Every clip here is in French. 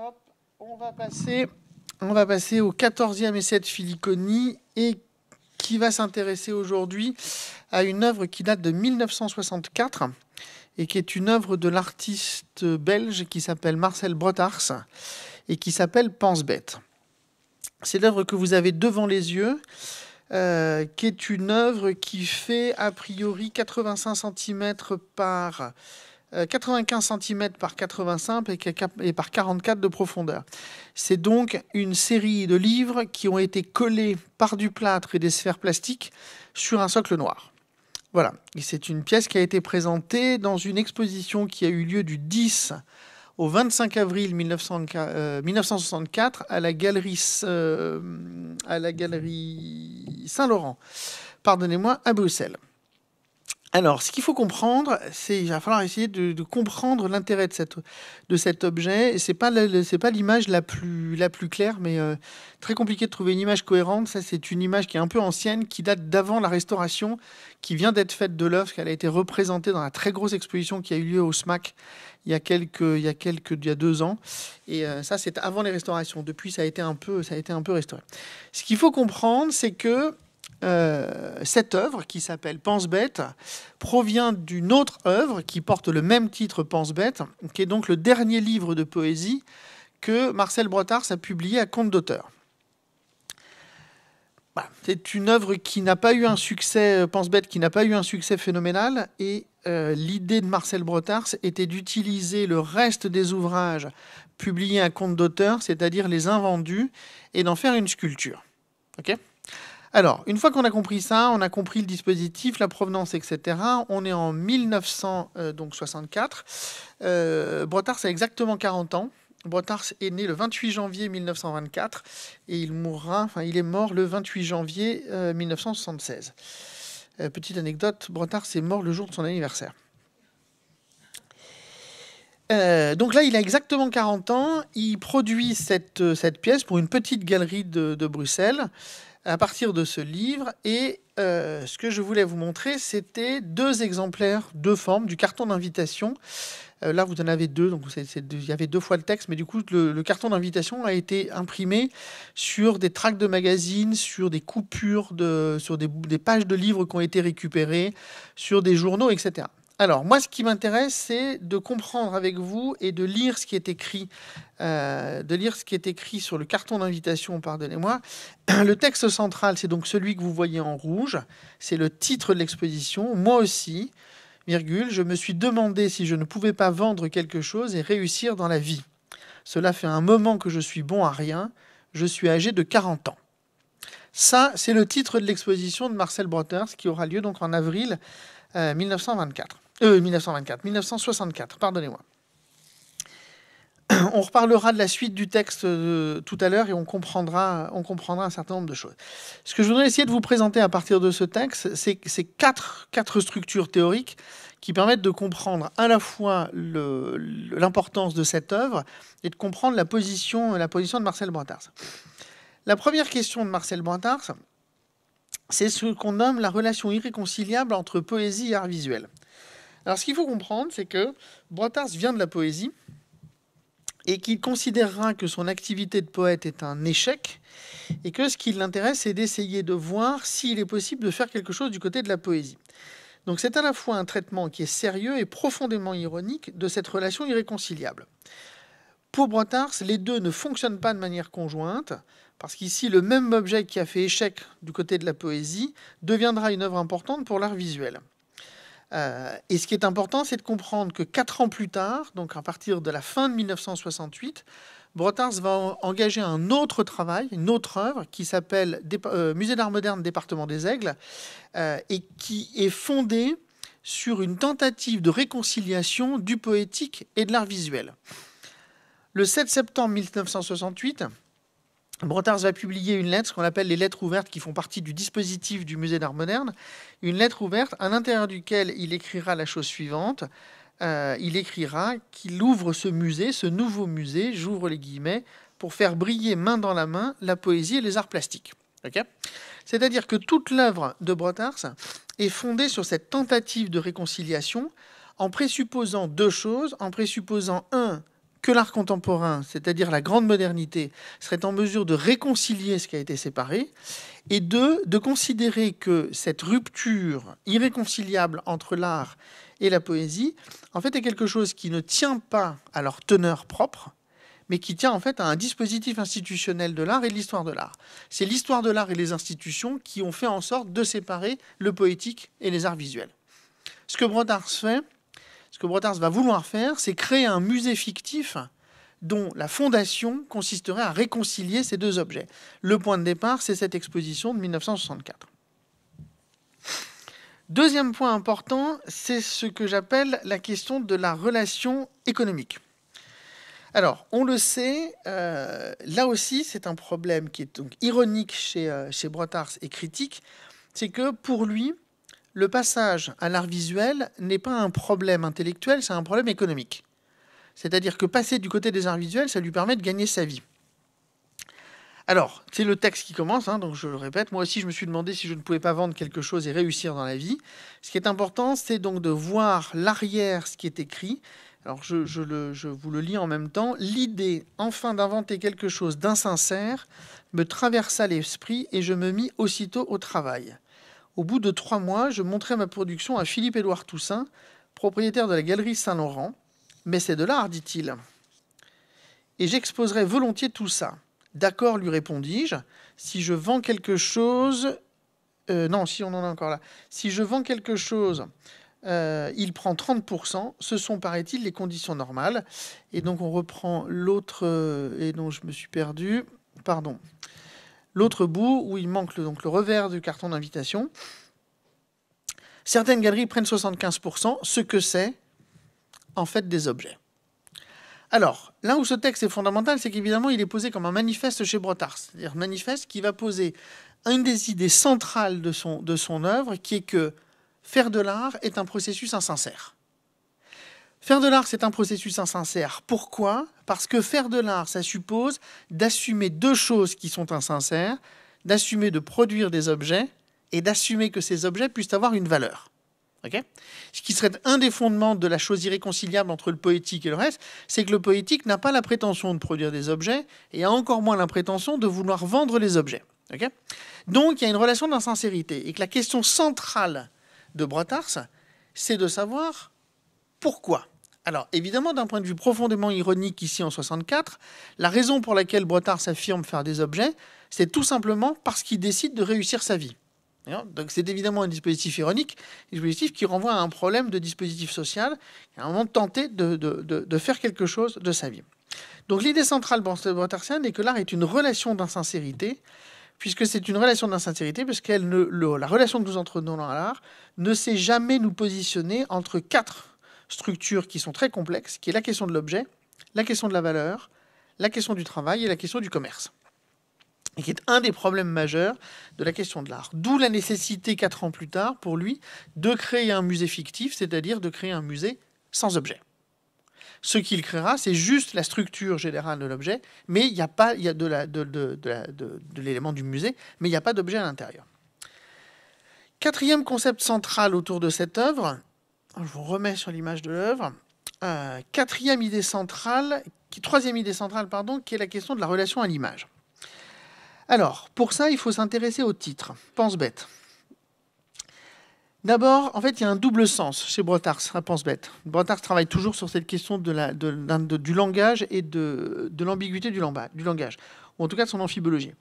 Hop, on va passer au 14e essai de Filiconi et qui va s'intéresser aujourd'hui à une œuvre qui date de 1964 et qui est une œuvre de l'artiste belge qui s'appelle Marcel Brotars et qui s'appelle Pense-Bête. C'est l'œuvre que vous avez devant les yeux, qui est une œuvre qui fait a priori 85 cm par 95 cm par 85 et par 44 de profondeur. C'est donc une série de livres qui ont été collés par du plâtre et des sphères plastiques sur un socle noir. Voilà, et c'est une pièce qui a été présentée dans une exposition qui a eu lieu du 10 au 25 avril 1964 à la galerie Saint-Laurent, pardonnez-moi, à Bruxelles. Alors, ce qu'il faut comprendre, c'est qu'il va falloir essayer de comprendre l'intérêt de cet objet. C'est pas l'image la plus claire, mais très compliqué de trouver une image cohérente. Ça, c'est une image qui est un peu ancienne, qui date d'avant la restauration, qui vient d'être faite de l'œuvre, qu'elle a été représentée dans la très grosse exposition qui a eu lieu au SMAC il y a 2 ans. Et ça, c'est avant les restaurations. Depuis, ça a été un peu restauré. Ce qu'il faut comprendre, c'est que cette œuvre, qui s'appelle Pense-Bête, provient d'une autre œuvre qui porte le même titre, Pense-Bête, qui est donc le dernier livre de poésie que Marcel Brotars a publié à compte d'auteur. Voilà. C'est une œuvre qui n'a pas eu un succès, Pense-Bête, qui n'a pas eu un succès phénoménal, et l'idée de Marcel Brotars était d'utiliser le reste des ouvrages publiés à compte d'auteur, c'est-à-dire les invendus, et d'en faire une sculpture. Ok ? Alors, une fois qu'on a compris ça, on a compris le dispositif, la provenance, etc. On est en 1964. Brotars a exactement 40 ans. Brotars est né le 28 janvier 1924 et il est mort le 28 janvier 1976. Petite anecdote, Brotars est mort le jour de son anniversaire. Donc là, il a exactement 40 ans. Il produit cette pièce pour une petite galerie de Bruxelles à partir de ce livre. Et ce que je voulais vous montrer, c'était 2 exemplaires, 2 formes, du carton d'invitation. Là, vous en avez 2, donc il y avait 2 fois le texte, mais du coup, le carton d'invitation a été imprimé sur des tracts de magazines, sur des coupures, sur des pages de livres qui ont été récupérées, sur des journaux, etc. Alors, moi, ce qui m'intéresse, c'est de comprendre avec vous et de lire ce qui est écrit, sur le carton d'invitation, pardonnez-moi. Le texte central, c'est donc celui que vous voyez en rouge. C'est le titre de l'exposition. Moi aussi, virgule, je me suis demandé si je ne pouvais pas vendre quelque chose et réussir dans la vie. Cela fait un moment que je suis bon à rien. Je suis âgé de 40 ans. Ça, c'est le titre de l'exposition de Marcel Brotars qui aura lieu donc en avril 1964, pardonnez-moi. On reparlera de la suite du texte tout à l'heure et on comprendra un certain nombre de choses. Ce que je voudrais essayer de vous présenter à partir de ce texte, c'est quatre structures théoriques qui permettent de comprendre à la fois l'importance de cette œuvre et de comprendre la position de Marcel Brotars. La première question de Marcel Brotars, c'est ce qu'on nomme la relation irréconciliable entre poésie et art visuel. Alors, ce qu'il faut comprendre, c'est que Brotars vient de la poésie et qu'il considérera que son activité de poète est un échec et que ce qui l'intéresse, c'est d'essayer de voir s'il est possible de faire quelque chose du côté de la poésie. Donc, c'est à la fois un traitement qui est sérieux et profondément ironique de cette relation irréconciliable. Pour Brotars, les deux ne fonctionnent pas de manière conjointe, parce qu'ici, le même objet qui a fait échec du côté de la poésie deviendra une œuvre importante pour l'art visuel. Et ce qui est important, c'est de comprendre que 4 ans plus tard, donc à partir de la fin de 1968, Brotars va engager un autre travail, une autre œuvre, qui s'appelle Musée d'art moderne, département des Aigles, et qui est fondée sur une tentative de réconciliation du poétique et de l'art visuel. Le 7 septembre 1968, Brotars va publier une lettre, ce qu'on appelle les lettres ouvertes, qui font partie du dispositif du Musée d'art moderne. Une lettre ouverte à l'intérieur duquel il écrira la chose suivante. Il écrira qu'il ouvre ce musée, ce nouveau musée, j'ouvre les guillemets, pour faire briller main dans la main la poésie et les arts plastiques. Okay ? C'est-à-dire que toute l'œuvre de Brotars est fondée sur cette tentative de réconciliation en présupposant 2 choses. En présupposant, 1, que l'art contemporain, c'est-à-dire la grande modernité, serait en mesure de réconcilier ce qui a été séparé, et deux, de considérer que cette rupture irréconciliable entre l'art et la poésie, en fait, est quelque chose qui ne tient pas à leur teneur propre, mais qui tient en fait à un dispositif institutionnel de l'art et de l'histoire de l'art. C'est l'histoire de l'art et les institutions qui ont fait en sorte de séparer le poétique et les arts visuels. Ce que Brotars fait, ce que Brotars va vouloir faire, c'est créer un musée fictif dont la fondation consisterait à réconcilier ces deux objets. Le point de départ, c'est cette exposition de 1964. Deuxième point important, c'est ce que j'appelle la question de la relation économique. Alors, on le sait, là aussi, c'est un problème qui est donc ironique chez Brotars et critique, c'est que pour lui, le passage à l'art visuel n'est pas un problème intellectuel, c'est un problème économique. C'est-à-dire que passer du côté des arts visuels, ça lui permet de gagner sa vie. Alors, c'est le texte qui commence, hein, donc je le répète, moi aussi je me suis demandé si je ne pouvais pas vendre quelque chose et réussir dans la vie. Ce qui est important, c'est donc de voir l'arrière, ce qui est écrit. Alors je vous le lis en même temps. L'idée, enfin, d'inventer quelque chose d'insincère me traversa l'esprit et je me mis aussitôt au travail. Au bout de 3 mois, je montrai ma production à Philippe-Édouard Toussaint, propriétaire de la galerie Saint-Laurent. Mais c'est de l'art, dit-il. Et j'exposerai volontiers tout ça. D'accord, lui répondis-je. Si je vends quelque chose... non, si on en est encore là. Si je vends quelque chose, il prend 30%. Ce sont, paraît-il, les conditions normales. Et donc, on reprend l'autre... et donc, je me suis perdu. Pardon. L'autre bout, où il manque donc le revers du carton d'invitation. Certaines galeries prennent 75%. Ce que c'est, en fait, des objets. Alors, là où ce texte est fondamental, c'est qu'évidemment, il est posé comme un manifeste chez Brotars. C'est-à-dire un manifeste qui va poser une des idées centrales de son œuvre, qui est que faire de l'art est un processus insincère. Faire de l'art, c'est un processus insincère. Pourquoi ? Parce que faire de l'art, ça suppose d'assumer deux choses qui sont insincères, d'assumer de produire des objets et d'assumer que ces objets puissent avoir une valeur. Okay ? Ce qui serait un des fondements de la chose irréconciliable entre le poétique et le reste, c'est que le poétique n'a pas la prétention de produire des objets et a encore moins la prétention de vouloir vendre les objets. Okay ? Donc il y a une relation d'insincérité et que la question centrale de Brotars, c'est de savoir pourquoi. Alors évidemment, d'un point de vue profondément ironique ici en 64, la raison pour laquelle Brotars affirme faire des objets, c'est tout simplement parce qu'il décide de réussir sa vie. Donc c'est évidemment un dispositif ironique, un dispositif qui renvoie à un problème de dispositif social, à un moment de tenter de faire quelque chose de sa vie. Donc l'idée centrale brotarsienne est que l'art est une relation d'insincérité, puisque c'est une relation d'insincérité, parce que la relation que nous entretenons dans l'art ne sait jamais nous positionner entre 4 structures qui sont très complexes, qui est la question de l'objet, la question de la valeur, la question du travail et la question du commerce. Et qui est un des problèmes majeurs de la question de l'art. D'où la nécessité, 4 ans plus tard, pour lui, de créer un musée fictif, c'est-à-dire de créer un musée sans objet. Ce qu'il créera, c'est juste la structure générale de l'objet, mais il y a de l'élément du musée, mais il n'y a pas d'objet à l'intérieur. Quatrième concept central autour de cette œuvre, je vous remets sur l'image de l'œuvre, troisième idée centrale, qui est la question de la relation à l'image. Alors, pour ça, il faut s'intéresser au titre. Pense bête. D'abord, en fait, il y a un double sens chez Brotars à Pense bête. Brotars travaille toujours sur cette question du langage et de l'ambiguïté du langage, ou en tout cas de son amphibologie.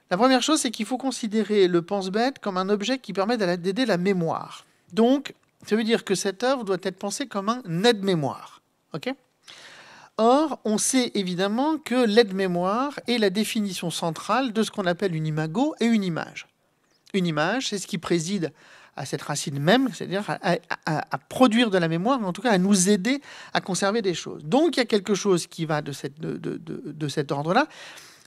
La première chose, c'est qu'il faut considérer le Pense bête comme un objet qui permet d'aider la mémoire. Donc, ça veut dire que cette œuvre doit être pensée comme un aide-mémoire. Ok ? Or, on sait évidemment que l'aide-mémoire est la définition centrale de ce qu'on appelle une imago et une image. Une image, c'est ce qui préside à cette racine même, c'est-à-dire à produire de la mémoire, mais en tout cas à nous aider à conserver des choses. Donc, il y a quelque chose qui va de cet ordre-là,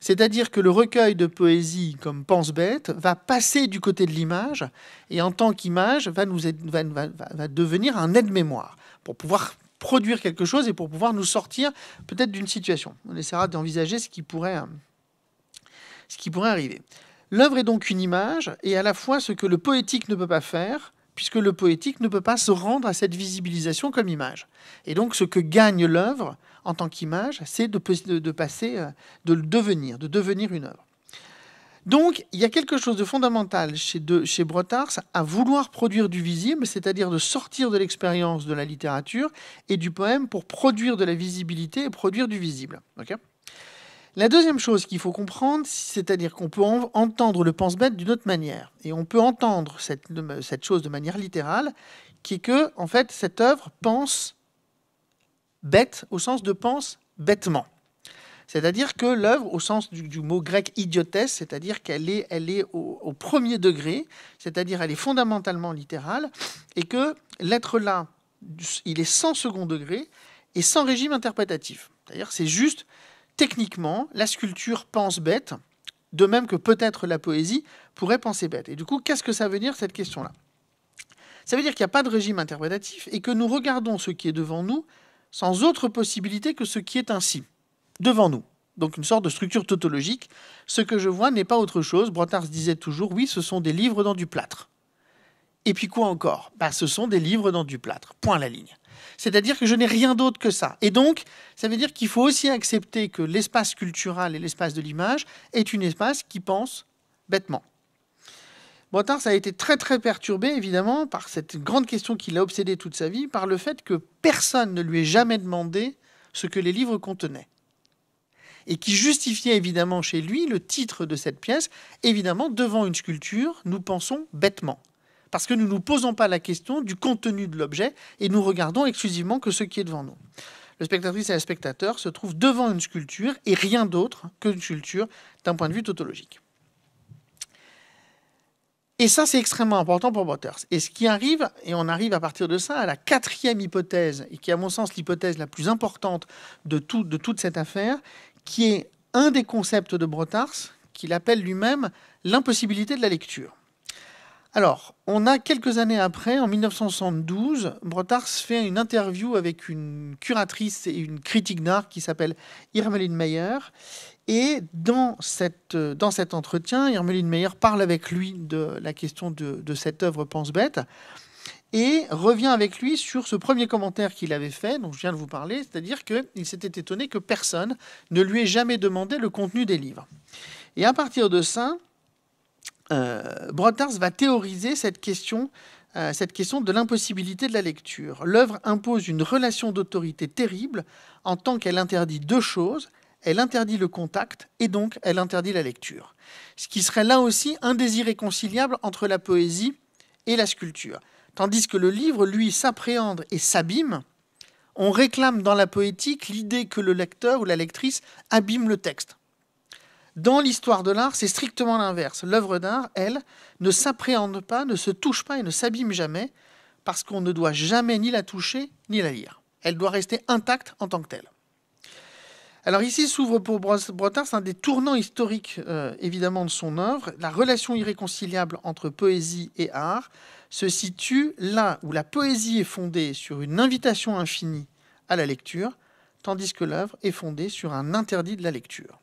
c'est-à-dire que le recueil de poésie comme Pense bête va passer du côté de l'image, et en tant qu'image, va devenir un aide-mémoire, pour pouvoir produire quelque chose et pour pouvoir nous sortir peut-être d'une situation. On essaiera d'envisager ce qui pourrait arriver. L'œuvre est donc une image et à la fois ce que le poétique ne peut pas faire, puisque le poétique ne peut pas se rendre à cette visibilisation comme image. Et donc ce que gagne l'œuvre, en tant qu'image, c'est de passer, de devenir une œuvre. Donc, il y a quelque chose de fondamental chez Brotars à vouloir produire du visible, c'est-à-dire de sortir de l'expérience de la littérature et du poème pour produire de la visibilité et produire du visible. Okay ? La deuxième chose qu'il faut comprendre, c'est-à-dire qu'on peut entendre le pense-bête d'une autre manière. Et on peut entendre cette chose de manière littérale, qui est que, en fait, cette œuvre pense bête, au sens de pense bêtement. C'est-à-dire que l'œuvre, au sens du mot grec idiotesse, c'est-à-dire qu'elle est au premier degré, c'est-à-dire elle est fondamentalement littérale, et que l'être là, il est sans second degré et sans régime interprétatif. C'est-à-dire c'est juste, techniquement, la sculpture pense bête, de même que peut-être la poésie pourrait penser bête. Et du coup, qu'est-ce que ça veut dire, cette question-là? Ça veut dire qu'il n'y a pas de régime interprétatif et que nous regardons ce qui est devant nous sans autre possibilité que ce qui est ainsi devant nous. Donc une sorte de structure tautologique. Ce que je vois n'est pas autre chose. Brotars disait toujours, oui, ce sont des livres dans du plâtre. Et puis quoi encore? Ce sont des livres dans du plâtre. Point à la ligne. C'est-à-dire que je n'ai rien d'autre que ça. Et donc, ça veut dire qu'il faut aussi accepter que l'espace culturel et l'espace de l'image est un espace qui pense bêtement. Brotars a été très très perturbé, évidemment, par cette grande question qui l'a obsédé toute sa vie, par le fait que personne ne lui ait jamais demandé ce que les livres contenaient. Et qui justifiait évidemment chez lui le titre de cette pièce. Évidemment, devant une sculpture, nous pensons bêtement. Parce que nous ne nous posons pas la question du contenu de l'objet et nous regardons exclusivement que ce qui est devant nous. Le spectatrice et le spectateur se trouvent devant une sculpture et rien d'autre qu'une sculpture d'un point de vue tautologique. Et ça, c'est extrêmement important pour Brotars. Et ce qui arrive, et on arrive à partir de ça à la quatrième hypothèse, et qui est à mon sens l'hypothèse la plus importante de toute cette affaire, qui est un des concepts de Brotars, qu'il appelle lui-même l'impossibilité de la lecture. Alors, on a quelques années après, en 1972, Brotars fait une interview avec une curatrice et une critique d'art qui s'appelle Irmelin Meyer. Et dans cet entretien, Irmelin Meyer parle avec lui de la question de cette œuvre pense-bête et revient avec lui sur ce premier commentaire qu'il avait fait, dont je viens de vous parler, c'est-à-dire qu'il s'était étonné que personne ne lui ait jamais demandé le contenu des livres. Et à partir de ça, Brotars va théoriser cette question de l'impossibilité de la lecture. L'œuvre impose une relation d'autorité terrible en tant qu'elle interdit deux choses. Elle interdit le contact et donc elle interdit la lecture. Ce qui serait là aussi un des irréconciliables entre la poésie et la sculpture. Tandis que le livre, lui, s'appréhende et s'abîme, on réclame dans la poétique l'idée que le lecteur ou la lectrice abîme le texte. Dans l'histoire de l'art, c'est strictement l'inverse. L'œuvre d'art, elle, ne s'appréhende pas, ne se touche pas et ne s'abîme jamais, parce qu'on ne doit jamais ni la toucher ni la lire. Elle doit rester intacte en tant que telle. Alors ici s'ouvre pour Brotars un des tournants historiques, évidemment, de son œuvre. La relation irréconciliable entre poésie et art se situe là où la poésie est fondée sur une invitation infinie à la lecture, tandis que l'œuvre est fondée sur un interdit de la lecture.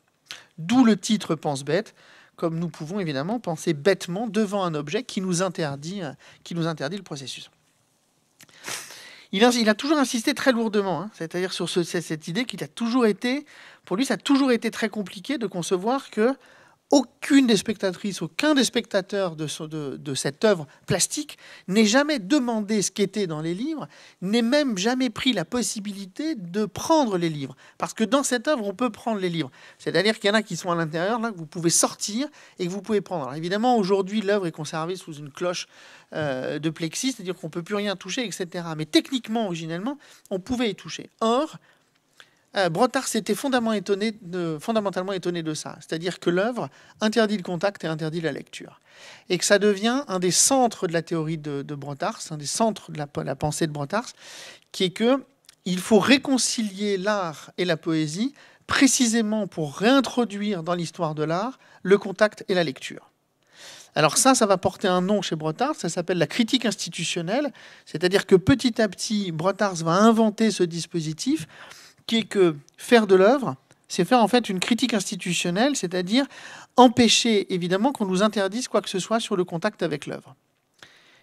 D'où le titre Pense bête, comme nous pouvons évidemment penser bêtement devant un objet qui nous interdit le processus. Il a toujours insisté très lourdement, c'est-à-dire sur cette idée qu'il a toujours été, pour lui, ça a toujours été très compliqué de concevoir que aucune des spectatrices, aucun des spectateurs de cette œuvre plastique n'ait jamais demandé ce qu'était dans les livres, n'ait même jamais pris la possibilité de prendre les livres. Parce que dans cette œuvre, on peut prendre les livres. C'est-à-dire qu'il y en a qui sont à l'intérieur, là, que vous pouvez sortir et que vous pouvez prendre. Alors évidemment, aujourd'hui, l'œuvre est conservée sous une cloche de plexi, c'est-à-dire qu'on ne peut plus rien toucher, etc. Mais techniquement, originellement, on pouvait y toucher. Or, Brotars s'était fondamentalement étonné de ça. C'est-à-dire que l'œuvre interdit le contact et interdit la lecture. Et que ça devient un des centres de la théorie de Brotars, un des centres de la pensée de Brotars, qui est qu'il faut réconcilier l'art et la poésie précisément pour réintroduire dans l'histoire de l'art le contact et la lecture. Alors ça va porter un nom chez Brotars, ça s'appelle la critique institutionnelle, c'est-à-dire que petit à petit, Brotars va inventer ce dispositif qui est que faire de l'œuvre, c'est faire en fait une critique institutionnelle, c'est-à-dire empêcher évidemment qu'on nous interdise quoi que ce soit sur le contact avec l'œuvre.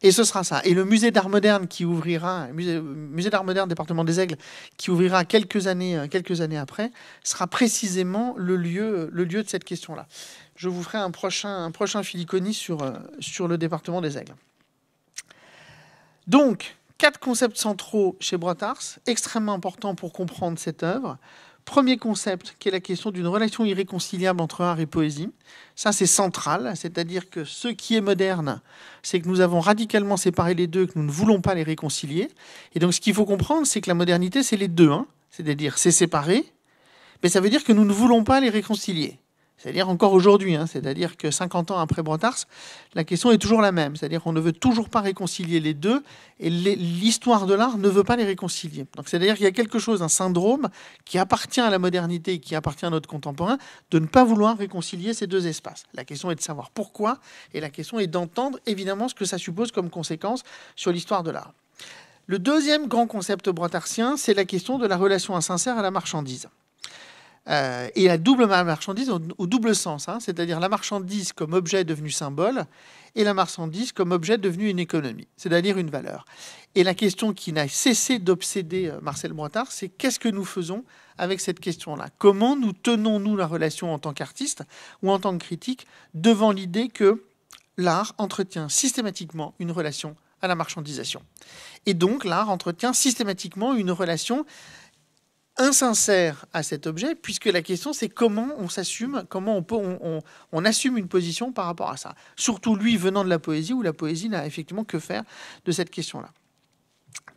Et ce sera ça. Et le musée d'art moderne qui ouvrira, musée d'art moderne département des Aigles, qui ouvrira quelques années après, sera précisément le lieu de cette question-là. Je vous ferai un prochain Filiconi sur le département des Aigles. Donc, 4 concepts centraux chez Brotars, extrêmement importants pour comprendre cette œuvre. Premier concept, qui est la question d'une relation irréconciliable entre art et poésie. Ça, c'est central, c'est-à-dire que ce qui est moderne, c'est que nous avons radicalement séparé les deux, que nous ne voulons pas les réconcilier. Et donc, ce qu'il faut comprendre, c'est que la modernité, c'est les deux. C'est-à-dire, c'est séparé, mais ça veut dire que nous ne voulons pas les réconcilier. C'est-à-dire encore aujourd'hui, c'est-à-dire que 50 ans après Brotars, la question est toujours la même. C'est-à-dire qu'on ne veut toujours pas réconcilier les deux, et l'histoire de l'art ne veut pas les réconcilier. Donc c'est-à-dire qu'il y a quelque chose, un syndrome, qui appartient à la modernité et qui appartient à notre contemporain, de ne pas vouloir réconcilier ces deux espaces. La question est de savoir pourquoi, et la question est d'entendre évidemment ce que ça suppose comme conséquence sur l'histoire de l'art. Le deuxième grand concept brotarsien, c'est la question de la relation insincère à la marchandise. Et la double marchandise au double sens, c'est-à-dire la marchandise comme objet devenu symbole et la marchandise comme objet devenu une économie, c'est-à-dire une valeur. Et la question qui n'a cessé d'obséder Marcel Brotars, c'est qu'est-ce que nous faisons avec cette question-là? Comment nous tenons-nous la relation en tant qu'artiste ou en tant que critique devant l'idée que l'art entretient systématiquement une relation à la marchandisation? Et donc l'art entretient systématiquement une relation insincère à cet objet, puisque la question c'est comment on s'assume, comment on assume une position par rapport à ça. Surtout lui venant de la poésie, où la poésie n'a effectivement que faire de cette question-là.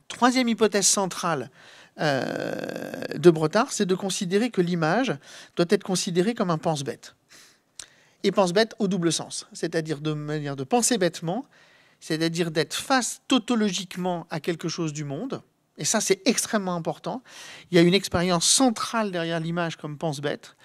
Troisième hypothèse centrale de Brotars, c'est de considérer que l'image doit être considérée comme un pense-bête. Et pense-bête au double sens, c'est-à-dire de manière de penser bêtement, c'est-à-dire d'être face tautologiquement à quelque chose du monde. Et ça, c'est extrêmement important. Il y a une expérience centrale derrière l'image comme pense-bête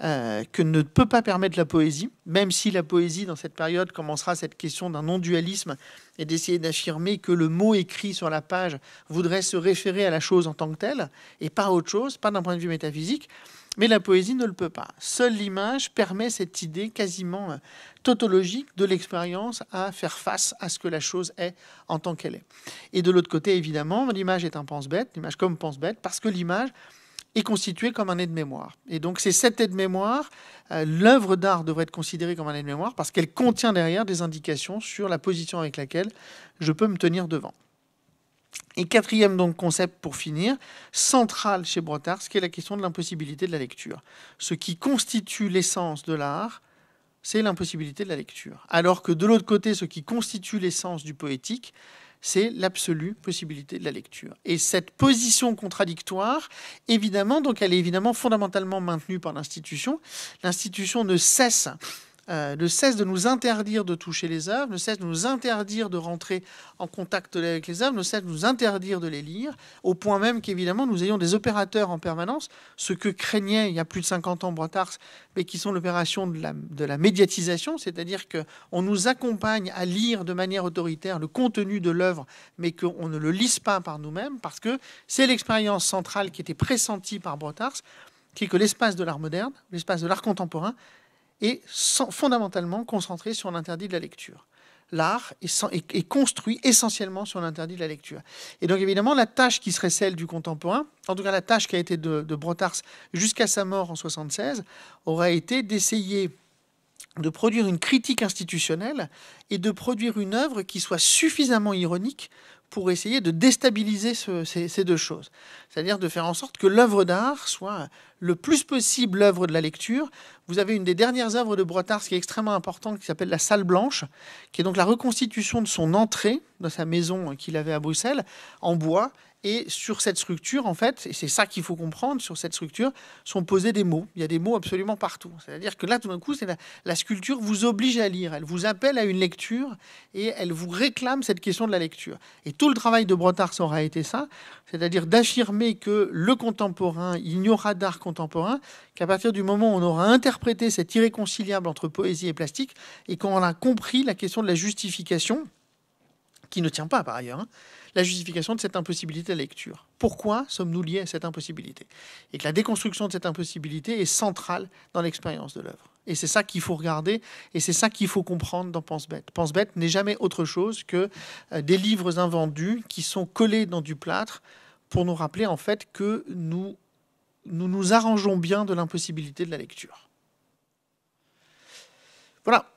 que ne peut pas permettre la poésie, même si la poésie, dans cette période, commencera cette question d'un non-dualisme et d'essayer d'affirmer que le mot écrit sur la page voudrait se référer à la chose en tant que telle, et pas à autre chose, pas d'un point de vue métaphysique. Mais la poésie ne le peut pas. Seule l'image permet cette idée quasiment tautologique de l'expérience à faire face à ce que la chose est en tant qu'elle est. Et de l'autre côté, évidemment, l'image est un pense-bête, l'image comme pense-bête, parce que l'image est constituée comme un aide-mémoire. Et donc c'est cette aide-mémoire, l'œuvre d'art devrait être considérée comme un aide-mémoire parce qu'elle contient derrière des indications sur la position avec laquelle je peux me tenir devant. Et quatrième donc concept pour finir, central chez Brotars, qui est la question de l'impossibilité de la lecture. Ce qui constitue l'essence de l'art, c'est l'impossibilité de la lecture. Alors que de l'autre côté, ce qui constitue l'essence du poétique, c'est l'absolue possibilité de la lecture. Et cette position contradictoire, évidemment, donc elle est évidemment fondamentalement maintenue par l'institution. L'institution ne cesse de nous interdire de toucher les œuvres, ne cesse de nous interdire de rentrer en contact avec les œuvres, ne cesse de nous interdire de les lire, au point même qu'évidemment nous ayons des opérateurs en permanence, ce que craignait il y a plus de 50 ans Brotars, mais qui sont l'opération de la médiatisation, c'est-à-dire qu'on nous accompagne à lire de manière autoritaire le contenu de l'œuvre, mais qu'on ne le lise pas par nous-mêmes, parce que c'est l'expérience centrale qui était pressentie par Brotars, qui est que l'espace de l'art moderne, l'espace de l'art contemporain, est fondamentalement concentré sur l'interdit de la lecture. L'art est construit essentiellement sur l'interdit de la lecture. Et donc évidemment, la tâche qui serait celle du contemporain, en tout cas la tâche qui a été de Brotars jusqu'à sa mort en 1976, aurait été d'essayer de produire une critique institutionnelle et de produire une œuvre qui soit suffisamment ironique pour essayer de déstabiliser ces deux choses. C'est-à-dire de faire en sorte que l'œuvre d'art soit le plus possible l'œuvre de la lecture. Vous avez une des dernières œuvres de Brotars qui est extrêmement importante, qui s'appelle La Salle Blanche, qui est donc la reconstitution de son entrée, de sa maison qu'il avait à Bruxelles, en bois. Et sur cette structure, en fait, et c'est ça qu'il faut comprendre, sur cette structure, sont posés des mots. Il y a des mots absolument partout. C'est-à-dire que là, tout d'un coup, la sculpture vous oblige à lire. Elle vous appelle à une lecture et elle vous réclame cette question de la lecture. Et tout le travail de Brotars aura été ça, c'est-à-dire d'affirmer que le contemporain, il n'y aura d'art contemporain qu'à partir du moment où on aura interprété cet irréconciliable entre poésie et plastique et qu'on a compris la question de la justification qui ne tient pas par ailleurs, hein, la justification de cette impossibilité de la lecture. Pourquoi sommes-nous liés à cette impossibilité? Et que la déconstruction de cette impossibilité est centrale dans l'expérience de l'œuvre. Et c'est ça qu'il faut regarder, et c'est ça qu'il faut comprendre dans Pense Bête. Pense Bête n'est jamais autre chose que des livres invendus qui sont collés dans du plâtre pour nous rappeler en fait que nous arrangeons bien de l'impossibilité de la lecture. Voilà.